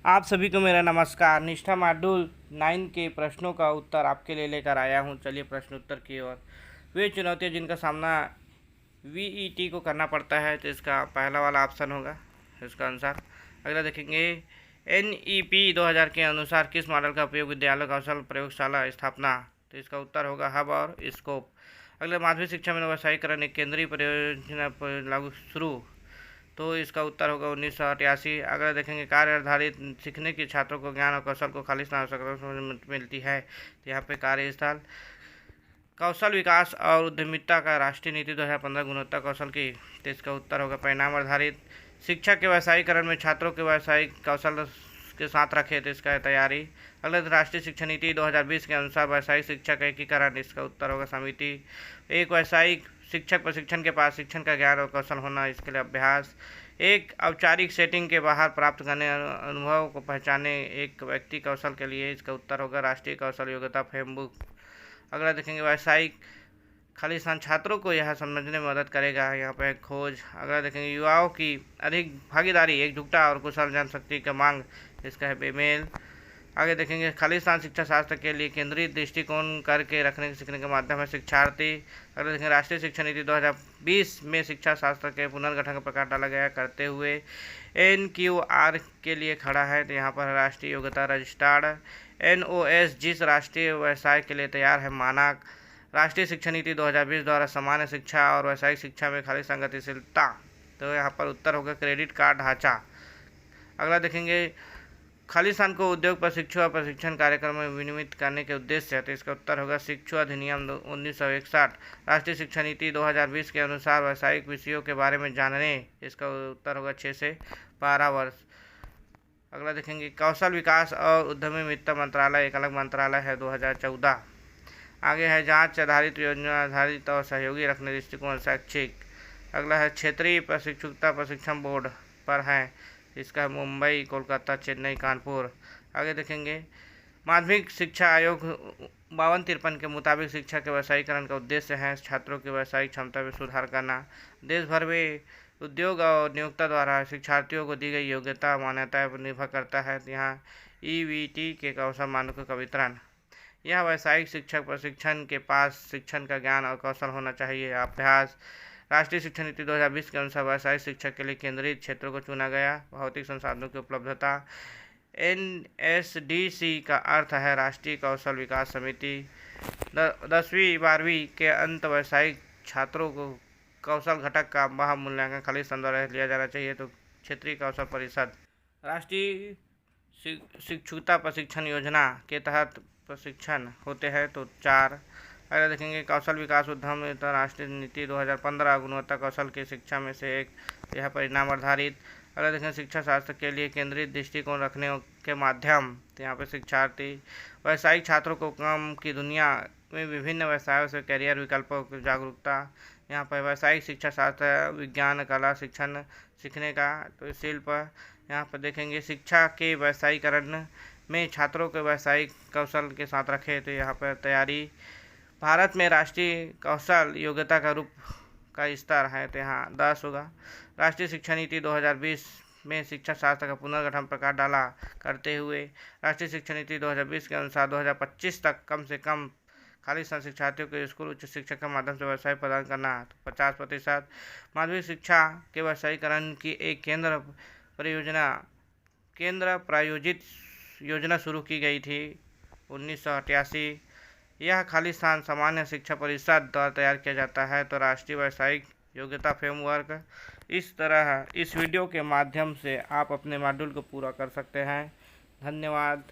आप सभी को मेरा नमस्कार। निष्ठा मॉड्यूल 9 के प्रश्नों का उत्तर आपके लिए लेकर आया हूं। चलिए प्रश्न उत्तर की ओर। वे चुनौतियां जिनका सामना वीईटी को करना पड़ता है, तो इसका पहला वाला ऑप्शन होगा इसका आंसर। अगला देखेंगे, एनईपी 2000 के अनुसार किस मॉडल का उपयोग विद्यालय कौशल प्रयोगशाला स्थापना, तो इसका उत्तर होगा हब और स्कोप। अगला, माध्यमिक शिक्षा में व्यावसायीकरण एक केंद्रीय परियोजना पर लागू शुरू, तो इसका उत्तर होगा 1988। अगर देखेंगे, कार्य आधारित सीखने की छात्रों को ज्ञान और कौशल को खालिश आवश्यकता मिलती है, तो यहाँ पे कार्यस्थल कौशल विकास और उद्यमिता का राष्ट्रीय नीति 2015 गुणवत्ता कौशल की, तो इसका उत्तर होगा परिणाम आधारित शिक्षा के व्यावसायीकरण में छात्रों के व्यावसायिक कौशल के साथ रखे, तो इसका है तैयारी। अगला, राष्ट्रीय शिक्षा नीति 2020 के अनुसार व्यावसायिक शिक्षा का एकीकरण, इसका उत्तर होगा समिति। एक व्यावसायिक शिक्षक प्रशिक्षण के पास शिक्षण का ज्ञान और कौशल होना, इसके लिए अभ्यास। एक औपचारिक सेटिंग के बाहर प्राप्त करने अनुभव को पहचाने एक व्यक्ति कौशल के लिए, इसका उत्तर होगा राष्ट्रीय कौशल योग्यता फ्रेमवर्क। अगला देखेंगे, व्यावसायिक खालिस्तान छात्रों को यह समझने में मदद करेगा, यहाँ पे खोज। अगला देखेंगे, युवाओं की अधिक भागीदारी एकजुटता और कुशल जनशक्ति का मांग, इसका है बेमेल। आगे देखेंगे, खालिस्तान शिक्षा शास्त्र के लिए केंद्रित दृष्टिकोण करके रखने सीखने के माध्यम है शिक्षार्थी। अगले देखेंगे, राष्ट्रीय शिक्षा नीति 2020 में शिक्षा शास्त्र के पुनर्गठन का प्रकार डाला गया करते हुए NQR के लिए खड़ा है, तो यहाँ पर राष्ट्रीय योग्यता रजिस्टर्ड। NOS जिस राष्ट्रीय व्यवसाय के लिए तैयार है मानक। राष्ट्रीय शिक्षा नीति 2020 द्वारा सामान्य शिक्षा और व्यावसायिक शिक्षा में खालिस्तान गतिशीलता, तो यहाँ पर उत्तर होगा क्रेडिट कार्ड ढांचा। अगला देखेंगे, खालिस्तान को उद्योग प्रशिक्षु और प्रशिक्षण कार्यक्रम में विनियमित करने के उद्देश्य है, तो इसका उत्तर होगा शिक्षु अधिनियम 1961। राष्ट्रीय शिक्षा नीति 2020 के अनुसार व्यावसायिक विषयों के बारे में जानने, इसका उत्तर होगा 6 से 12 वर्ष। अगला देखेंगे, कौशल विकास और उद्यमिता मंत्रालय एक अलग मंत्रालय है 2014। आगे है, जांच आधारित योजना आधारित और सहयोगी रखने दृष्टिकोण शैक्षिक। अगला है, क्षेत्रीय प्रशिक्षुता प्रशिक्षण बोर्ड पर है, इसका है मुंबई, कोलकाता, चेन्नई, कानपुर। आगे देखेंगे, माध्यमिक शिक्षा आयोग 5253 के मुताबिक शिक्षा के व्यावसायीकरण का उद्देश्य है छात्रों की व्यावसायिक क्षमता में सुधार करना। देश भर में उद्योग और नियोक्ता द्वारा शिक्षार्थियों को दी गई योग्यता मान्यता पर निर्भर करता है। यहाँ EVT के कौशल मानकों का वितरण। यह व्यावसायिक शिक्षक प्रशिक्षण के पास शिक्षण का ज्ञान और कौशल होना चाहिए। अभ्यास, राष्ट्रीय शिक्षा नीति 2020 के अनुसार व्यावसायिक शिक्षा के लिए केंद्रित क्षेत्रों को चुना गया। भौतिक संसाधनों की उपलब्धता। NSDC का अर्थ है राष्ट्रीय कौशल विकास समिति। 10वीं 12वीं के अंत व्यावसायिक छात्रों को कौशल घटक का महामूल्यांकन खालिस्तान द्वारा लिया जाना चाहिए, तो क्षेत्रीय कौशल परिषद। राष्ट्रीय शिक्षुता प्रशिक्षण योजना के तहत प्रशिक्षण होते हैं, तो 4। अगर देखेंगे, कौशल विकास उद्यम राष्ट्रीय नीति 2015 गुणवत्ता कौशल की शिक्षा में से एक, यह परिणाम आधारित। अगर देखेंगे, शिक्षा शास्त्र के लिए केंद्रित दृष्टिकोण रखने के माध्यम, तो यहाँ पे शिक्षार्थी व्यावसायिक छात्रों को काम की दुनिया में विभिन्न व्यवसायों से करियर विकल्पों की जागरूकता। यहाँ पर व्यावसायिक शिक्षा शास्त्र विज्ञान कला शिक्षण सीखने का, तो शिल्प। यहाँ पर देखेंगे, शिक्षा के व्यावसायीकरण में छात्रों के व्यावसायिक कौशल के साथ रखे, तो यहाँ पर तैयारी। भारत में राष्ट्रीय कौशल योग्यता का रूप का स्तर है, तो यहाँ 10 होगा। राष्ट्रीय शिक्षा नीति 2020 में शिक्षा शास्त्र का पुनर्गठन प्रकार डाला करते हुए राष्ट्रीय शिक्षा नीति 2020 के अनुसार 2025 तक कम से कम खालिस्तान शिक्षार्थियों को स्कूल उच्च शिक्षा के माध्यम से व्यवसाय प्रदान करना, तो 50%। माध्यमिक शिक्षा के व्यावसायीकरण की एक केंद्र प्रायोजित योजना शुरू की गई थी 1988। यह खालिस्तान सामान्य शिक्षा परिषद द्वारा तैयार किया जाता है, तो राष्ट्रीय व्यावसायिक योग्यता फ्रेमवर्क। इस तरह इस वीडियो के माध्यम से आप अपने मॉड्यूल को पूरा कर सकते हैं। धन्यवाद।